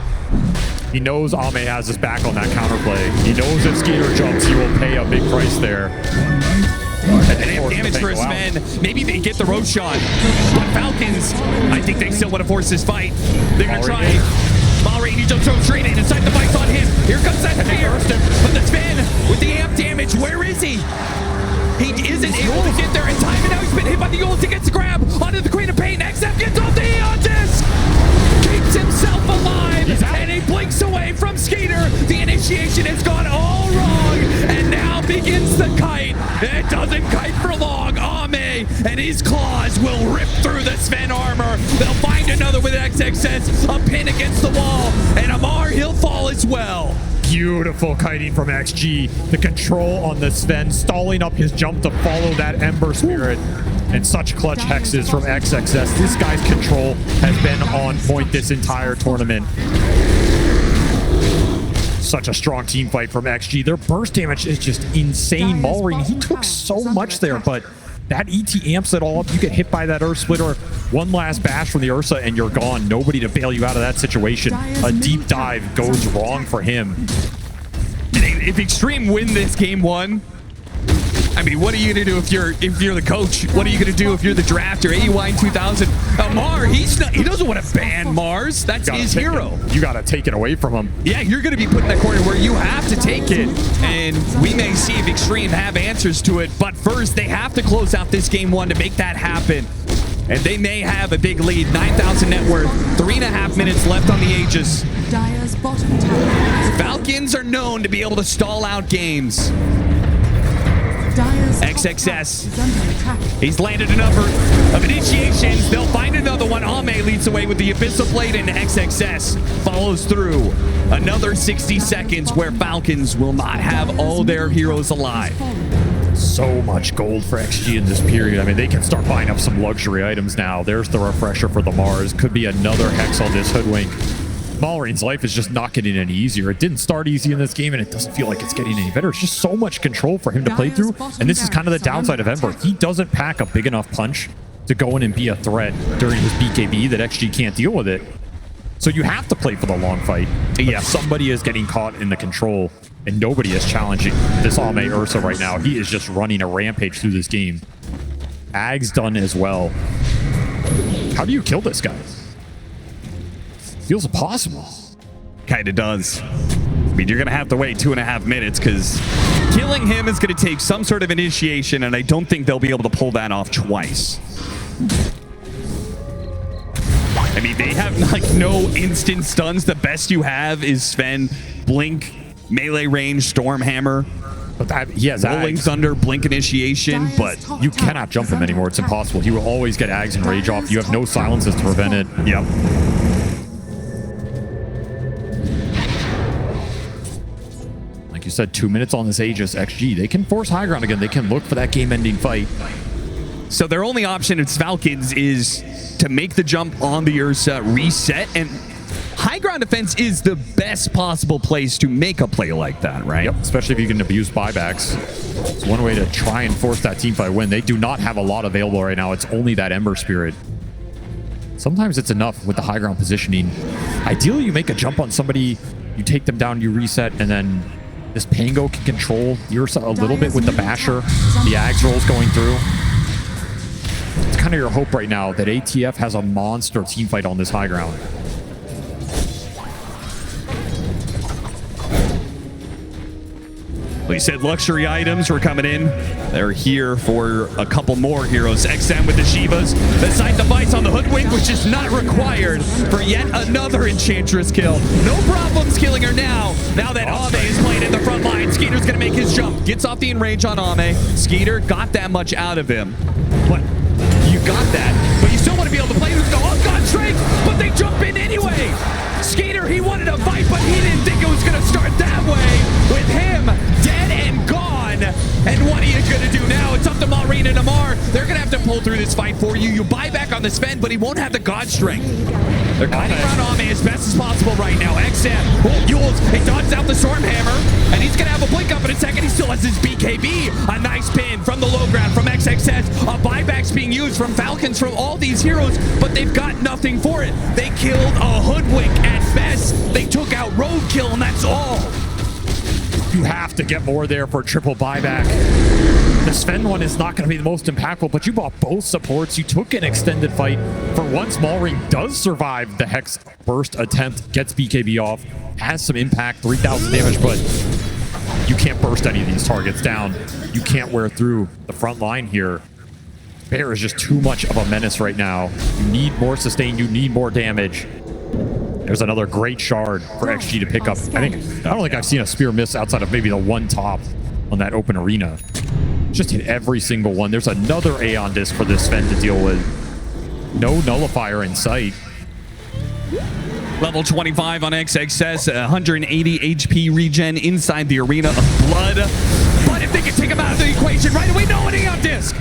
He knows Ame has his back on that counterplay. He knows if Skeeter jumps, he will pay a big price there. And damage for a Sven. Maybe they get the Roshan. But Falcons, I think they still want to force this fight. They're going to try. Malraini jumps straight in inside the fights on him. Here comes that spear. But the Sven with the amp damage, where is he? He isn't able to get there in time, and now he's been hit by the ult. He gets the grab onto the Queen of Pain. XM gets off the Aeon Disc. Keeps himself alive, and he blinks away from Skeeter. The initiation has gone all wrong, and now begins the kite. It doesn't kite for long. Ame and his claws will rip through the Sven armor. They'll find another with XXS, a pin against the wall, and Amar, he'll fall as well. Beautiful kiting from XG. The control on the Sven, stalling up his jump to follow that Ember Spirit. and such clutch hexes from XXS. This guy's control has been on point this entire tournament. Such a strong team fight from XG. Their burst damage is just insane. Maulring, he took so much there, but that ET amps it all up. You get hit by that Earth Splitter, one last bash from the Ursa, and you're gone. Nobody to bail you out of that situation. A deep dive goes wrong for him. And if Xtreme win this game one, I mean, what are you gonna do if you're the coach? What are you gonna do if you're the drafter? AUI in 2000. Mar, he doesn't want to ban Mars. That's his hero. You gotta take it away from him. Yeah, you're gonna be put in that corner where you have to take it, and we may see if Xtreme have answers to it. But first, they have to close out this game one to make that happen. And they may have a big lead. 9,000 net worth. 3.5 minutes left on the Aegis. Dire's bottom tower. Falcons are known to be able to stall out games. Dire's XXS. is under attack. He's landed a number of initiations. They'll find another one. Ame leads away with the Abyssal Blade, and XXS follows through. Another 60 seconds where Falcons will not have all their heroes alive. So much gold for XG in this period. I mean, they can start buying up some luxury items now. There's the refresher for the Mars. Could be another hex on this Hoodwink. Maulring's life is just not getting any easier. It didn't start easy in this game, and it doesn't feel like it's getting any better. It's just so much control for him to play through, and this is kind of the downside of Ember. He doesn't pack a big enough punch to go in and be a threat during his BKB that XG can't deal with it. So you have to play for the long fight. Yeah, somebody is getting caught in the control, and nobody is challenging this Ame Ursa right now. He is just running a rampage through this game. Ag's done as well. How do you kill this guy? Feels impossible. Kinda does. I mean, you're gonna have to wait 2.5 minutes because killing him is gonna take some sort of initiation, and I don't think they'll be able to pull that off twice. I mean, they have like no instant stuns. The best you have is Sven, Blink, melee range, Stormhammer. But he has Rolling Ags. Thunder, Blink initiation, but You cannot jump him anymore. It's impossible. He will always get Ags and Rage off. You have no silences to prevent it. yep. Like you said, 2 minutes on this Aegis. XG, they can force high ground again. They can look for that game-ending fight. So their only option as Falcons is to make the jump on the Ursa, reset, and high ground defense is the best possible place to make a play like that, right? Yep, especially if you can abuse buybacks. It's one way to try and force that teamfight win. They do not have a lot available right now. It's only that Ember Spirit. Sometimes it's enough with the high ground positioning. Ideally, you make a jump on somebody, you take them down, you reset, and then this Pango can control the Ursa a little bit with the Basher. The Ags rolls going through. It's kind of your hope right now that ATF has a monster teamfight on this high ground. Well, you said luxury items were coming in. They're here for a couple more heroes. XM with the Shivas. The side device on the Hoodwink, which is not required for yet another Enchantress kill. No problems killing her now. Now that Ame is playing in the front line, Skeeter's going to make his jump. Gets off the enrage on Ame. Skeeter got that much out of him. But you got that. But you still want to be able to play with the God Strength, but they jump in anyway. Skeeter, he wanted a fight, but he didn't think it was going to start that way. With him dead and gone. And what are you going to do now? It's up to Maureen and Amar. They're going to have to pull through this fight for you. You buy back on the Sven, but he won't have the God Strength. They're kiting around Ame as best as possible right now. XM, Yules, he dodges out the Stormhammer, and he's going to have a blink up in a second. He still has his BKB. A nice pin from the low ground from XXS. A buyback's being used from Falcons from all these heroes, but they've got nothing for it. They killed a Hoodwink at best. They took out Roadkill, and that's all. You have to get more there for a triple buyback. The Sven one is not going to be the most impactful, but you bought both supports. You took an extended fight. For once, Maulring does survive the Hex burst attempt, gets BKB off, has some impact, 3,000 damage, but you can't burst any of these targets down. You can't wear through the front line here. Bear is just too much of a menace right now. You need more sustain. You need more damage. There's another great shard for XG to pick up. I don't think I've seen a spear miss outside of maybe the one top on that open arena. Just hit every single one. There's another Aeon disc for this Sven to deal with. No nullifier in sight. Level 25 on XXS, 180 HP regen inside the arena of blood. But if they can take him out of the equation right away, no, an Aeon disc.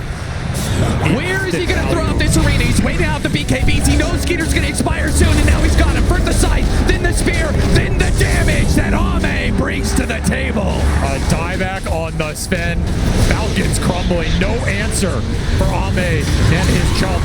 Where is he going to throw out this arena? He's waiting out the BKBs. He knows Skeeter's going to expire soon, and now he's got him. First the sight, then the spear, then the damage that Ame brings to the table. A dieback on the Sven. Falcons crumbling. No answer for Ame and his chump.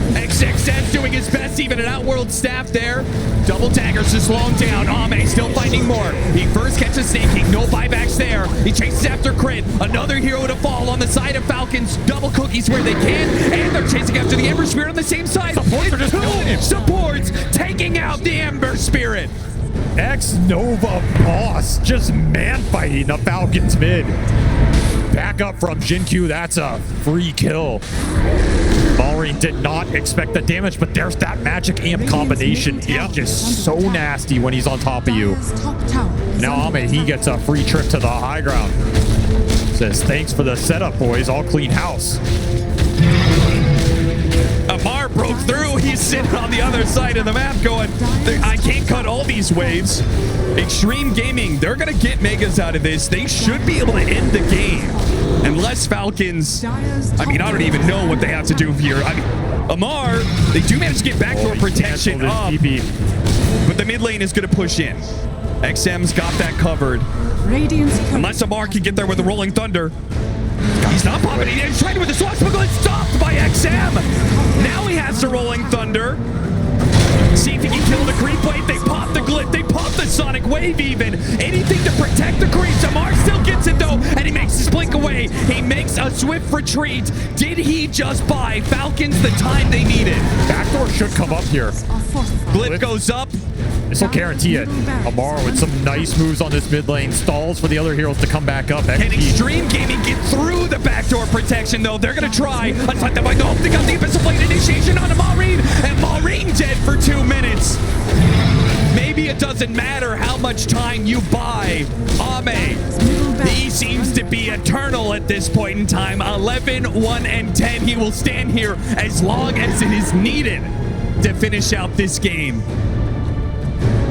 XX's doing his best, even an Outworld staff there. Double daggers to slow him down. Ame still finding more. He first catches Snake King, no buybacks there. He chases after Crit. Another hero to fall on the side of Falcons. Double cookies where they can, and they're chasing after the Ember Spirit on the same side. Supports are just killing him. Supports taking out the Ember Spirit. X-Nova Boss just man fighting the Falcons mid. Back up from Jinkyu. That's a free kill. Maureen did not expect the damage, but there's that magic amp combination. Yep, just so nasty when he's on top of you. Dire's top tower is Now under Ame, he gets a free trip to the high ground. Says, thanks for the setup, boys. All clean house. Amar broke through. He's sitting on the other side of the map going, I can't cut all these waves. Xtreme Gaming, they're going to get Megas out of this. They should be able to end the game. Unless Falcons, I mean, I don't even know what they have to do here. I mean, Amar, they do manage to get backdoor protection up, but the mid lane is going to push in. XM's got that covered. Radiant's Unless Amar can get there with a Rolling Thunder. He's not popping. He's trying with the swashbuckle. It's stopped by XM. Now he has the Rolling Thunder. See if he can kill the creep wave. They pop the glit. They pop the sonic wave even. Anything to protect the creeps. Amar still gets it though, and he makes his blink away. He makes a swift retreat. Did he just buy Falcons the time they needed? Backdoor should come up here. Glit goes up. This will guarantee it. Amar with some nice moves on this mid lane. Stalls for the other heroes to come back up. Can Xtreme Gaming get through the backdoor protection, though? They're going to try. Unlike them, I know they got the Abyssal Blade initiation on Maureen, and Maureen dead for 2 minutes. Maybe it doesn't matter how much time you buy. Ame, he seems to be eternal at this point in time. 11, 1, and 10. He will stand here as long as it is needed to finish out this game.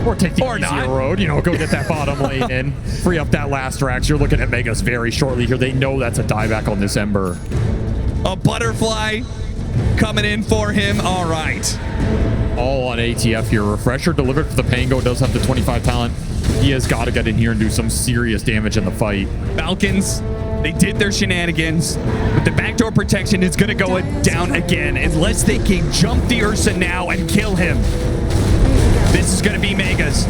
Or take the easier road, go get that bottom lane in, free up that last Rax. You're looking at Megas very shortly here. They know that's a dieback on this Ember. A butterfly coming in for him. All right. All on ATF here. Refresher delivered for the Pango. Does have the 25 talent. He has got to get in here and do some serious damage in the fight. Falcons, they did their shenanigans, but the backdoor protection is going to go down again unless they can jump the Ursa now and kill him. This is going to be Megas.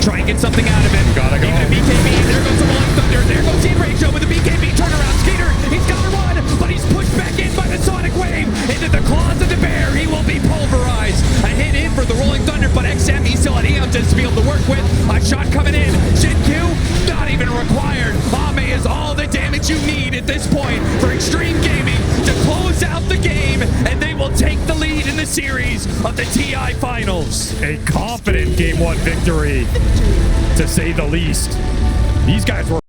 Try and get something out of him. Gotta go. Even a BKB. There goes the Rolling Thunder. There goes Ian Ratio with the BKB turnaround. Skater, he's got to run, but he's pushed back in by the Sonic Wave. Into the claws of the bear. He will be pulverized. A hit in for the Rolling Thunder, but XM, he's still at Eon to be able to work with. A shot coming in. Jinkyu, not even required. Ame is all the damage you need at this point for Xtreme Gaming to close out the game, and they will take the lead in the series of the TI Finals. A confident Game 1 victory, to say the least. These guys were